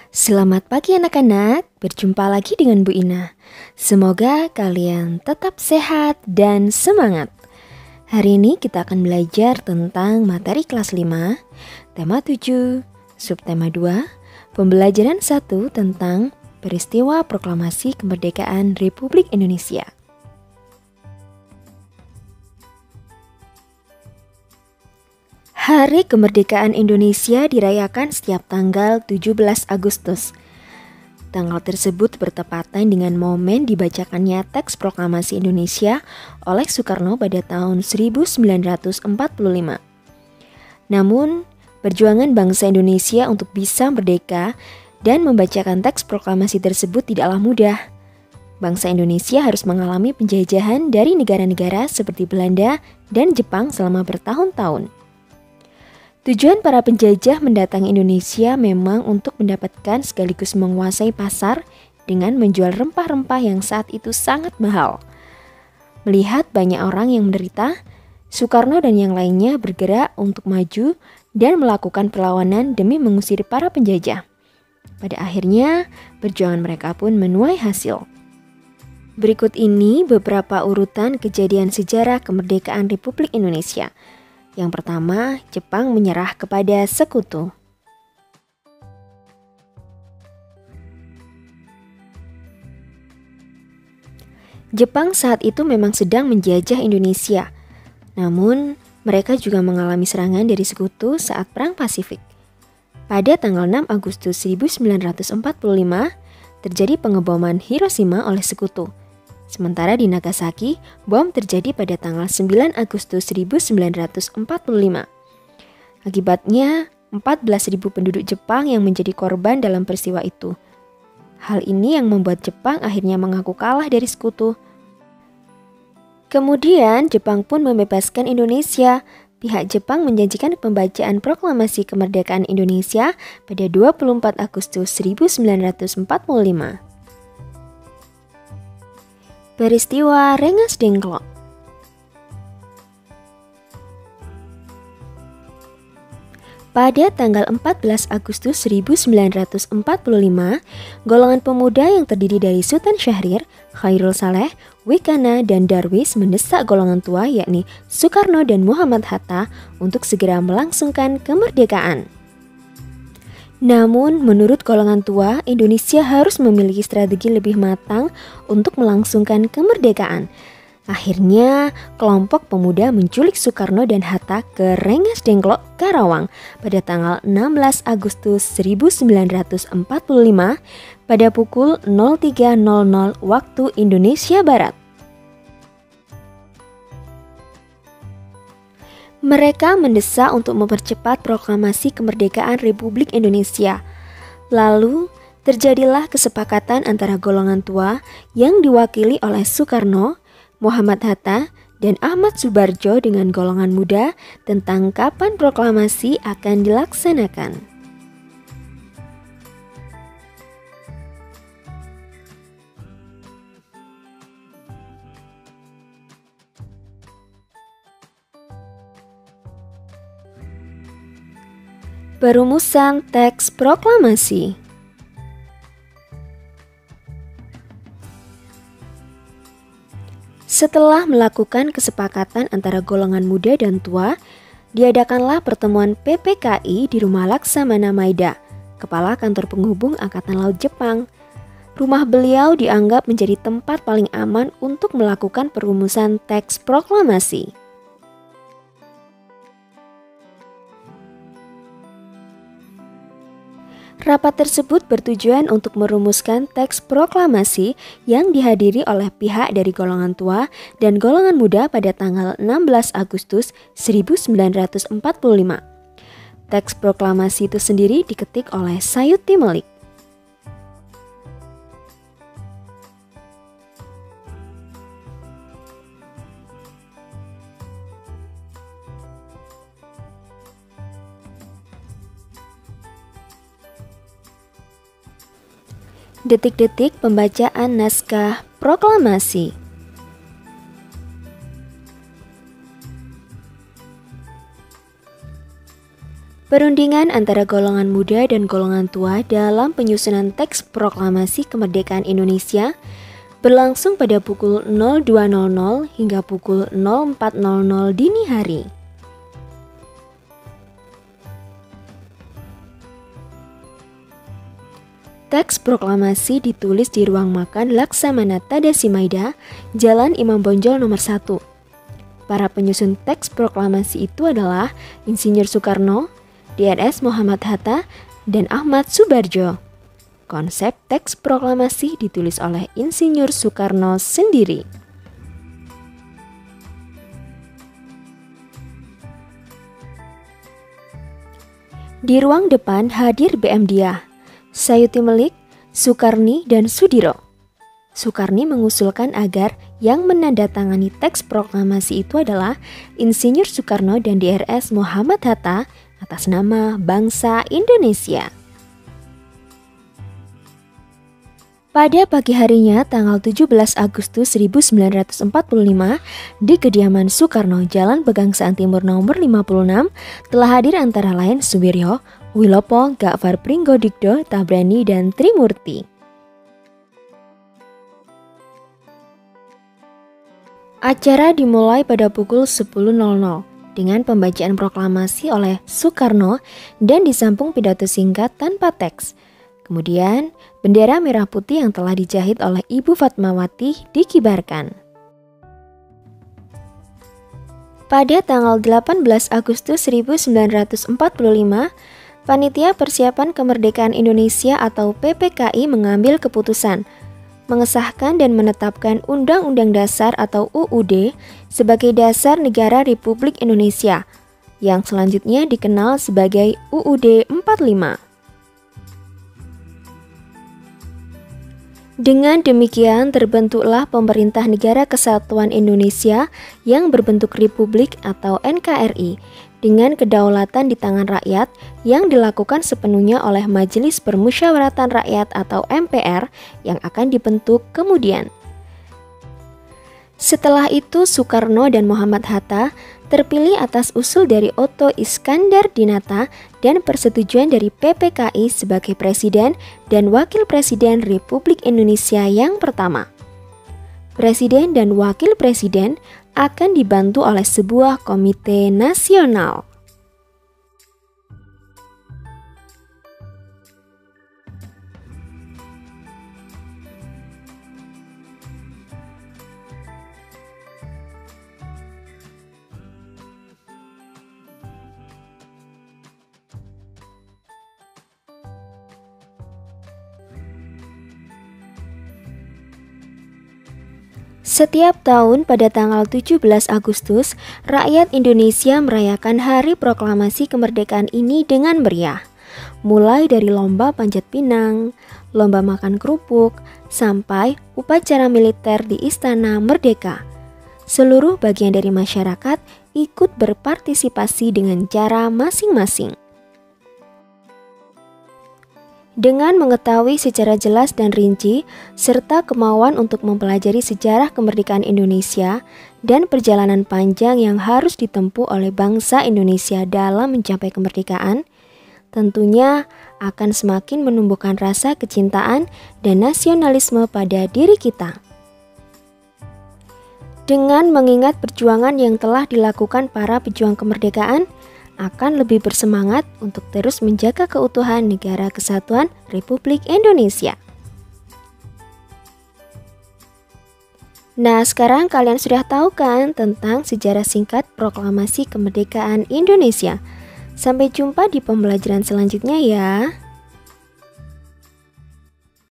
Selamat pagi anak-anak, berjumpa lagi dengan Bu Ina. Semoga kalian tetap sehat dan semangat. Hari ini kita akan belajar tentang materi kelas 5, tema 7, subtema 2, pembelajaran 1 tentang peristiwa proklamasi kemerdekaan Republik Indonesia. Hari Kemerdekaan Indonesia dirayakan setiap tanggal 17 Agustus. Tanggal tersebut bertepatan dengan momen dibacakannya teks proklamasi Indonesia oleh Soekarno pada tahun 1945. Namun, perjuangan bangsa Indonesia untuk bisa merdeka dan membacakan teks proklamasi tersebut tidaklah mudah. Bangsa Indonesia harus mengalami penjajahan dari negara-negara seperti Belanda dan Jepang selama bertahun-tahun. Tujuan para penjajah mendatangi Indonesia memang untuk mendapatkan sekaligus menguasai pasar dengan menjual rempah-rempah yang saat itu sangat mahal. Melihat banyak orang yang menderita, Soekarno dan yang lainnya bergerak untuk maju dan melakukan perlawanan demi mengusir para penjajah. Pada akhirnya, perjuangan mereka pun menuai hasil. Berikut ini beberapa urutan kejadian sejarah kemerdekaan Republik Indonesia. Yang pertama, Jepang menyerah kepada sekutu. Jepang saat itu memang sedang menjajah Indonesia. Namun, mereka juga mengalami serangan dari sekutu saat Perang Pasifik. Pada tanggal 6 Agustus 1945, terjadi pengeboman Hiroshima oleh sekutu. Sementara di Nagasaki, bom terjadi pada tanggal 9 Agustus 1945. Akibatnya, 14.000 penduduk Jepang yang menjadi korban dalam peristiwa itu. Hal ini yang membuat Jepang akhirnya mengaku kalah dari sekutu. Kemudian, Jepang pun membebaskan Indonesia. Pihak Jepang menjanjikan pembacaan proklamasi kemerdekaan Indonesia pada 24 Agustus 1945. Peristiwa Rengas Dengklok. Pada tanggal 14 Agustus 1945, golongan pemuda yang terdiri dari Sultan Syahrir, Khairul Saleh, Wikana, dan Darwis mendesak golongan tua yakni Soekarno dan Muhammad Hatta untuk segera melangsungkan kemerdekaan. Namun, menurut golongan tua, Indonesia harus memiliki strategi lebih matang untuk melangsungkan kemerdekaan. Akhirnya, kelompok pemuda menculik Soekarno dan Hatta ke Rengas Dengklok, Karawang pada tanggal 16 Agustus 1945 pada pukul 03.00 waktu Indonesia Barat. Mereka mendesak untuk mempercepat proklamasi kemerdekaan Republik Indonesia. Lalu, terjadilah kesepakatan antara golongan tua yang diwakili oleh Soekarno, Muhammad Hatta, dan Ahmad Subarjo dengan golongan muda tentang kapan proklamasi akan dilaksanakan. Perumusan teks proklamasi. Setelah melakukan kesepakatan antara golongan muda dan tua, diadakanlah pertemuan PPKI di Rumah Laksamana Maeda, Kepala Kantor Penghubung Angkatan Laut Jepang. Rumah beliau dianggap menjadi tempat paling aman untuk melakukan perumusan teks proklamasi. Rapat tersebut bertujuan untuk merumuskan teks proklamasi yang dihadiri oleh pihak dari golongan tua dan golongan muda pada tanggal 16 Agustus 1945. Teks proklamasi itu sendiri diketik oleh Sayuti Malik. Detik-detik pembacaan naskah proklamasi. Perundingan antara golongan muda dan golongan tua dalam penyusunan teks proklamasi kemerdekaan Indonesia berlangsung pada pukul 02.00 hingga pukul 04.00 dini hari. Teks proklamasi ditulis di ruang makan Laksamana Tadasimaida, Jalan Imam Bonjol nomor 1. Para penyusun teks proklamasi itu adalah Insinyur Soekarno, DRS Muhammad Hatta, dan Ahmad Subarjo. Konsep teks proklamasi ditulis oleh Insinyur Soekarno sendiri. Di ruang depan hadir BM Diah, Sayuti Melik, Soekarni, dan Sudiro. Soekarni mengusulkan agar yang menandatangani teks proklamasi itu adalah Insinyur Soekarno dan DRS Muhammad Hatta atas nama bangsa Indonesia. Pada pagi harinya tanggal 17 Agustus 1945 di kediaman Soekarno, Jalan Pegangsaan Timur nomor 56 telah hadir antara lain Suwiryo, Wilopo, Gakvar Pringgodikdo, Tabrani, dan Trimurti. Acara dimulai pada pukul 10.00 dengan pembacaan proklamasi oleh Soekarno dan disambung pidato singkat tanpa teks. Kemudian, bendera merah putih yang telah dijahit oleh Ibu Fatmawati dikibarkan. Pada tanggal 18 Agustus 1945, Panitia Persiapan Kemerdekaan Indonesia atau PPKI mengambil keputusan mengesahkan dan menetapkan Undang-Undang Dasar atau UUD sebagai dasar negara Republik Indonesia, yang selanjutnya dikenal sebagai UUD 45. Dengan demikian terbentuklah Pemerintah Negara Kesatuan Indonesia yang berbentuk Republik atau NKRI dengan kedaulatan di tangan rakyat yang dilakukan sepenuhnya oleh Majelis Permusyawaratan Rakyat atau MPR yang akan dibentuk kemudian. Setelah itu Soekarno dan Muhammad Hatta terpilih atas usul dari Otto Iskandar Dinata dan persetujuan dari PPKI sebagai Presiden dan Wakil Presiden Republik Indonesia yang pertama. Presiden dan Wakil Presiden akan dibantu oleh sebuah komite nasional. Setiap tahun pada tanggal 17 Agustus, rakyat Indonesia merayakan Hari Proklamasi Kemerdekaan ini dengan meriah. Mulai dari lomba panjat pinang, lomba makan kerupuk, sampai upacara militer di Istana Merdeka. Seluruh bagian dari masyarakat ikut berpartisipasi dengan cara masing-masing. Dengan mengetahui secara jelas dan rinci, serta kemauan untuk mempelajari sejarah kemerdekaan Indonesia dan perjalanan panjang yang harus ditempuh oleh bangsa Indonesia dalam mencapai kemerdekaan, tentunya akan semakin menumbuhkan rasa kecintaan dan nasionalisme pada diri kita. Dengan mengingat perjuangan yang telah dilakukan para pejuang kemerdekaan, akan lebih bersemangat untuk terus menjaga keutuhan Negara Kesatuan Republik Indonesia. Nah, sekarang kalian sudah tahu kan tentang sejarah singkat Proklamasi Kemerdekaan Indonesia. Sampai jumpa di pembelajaran selanjutnya ya.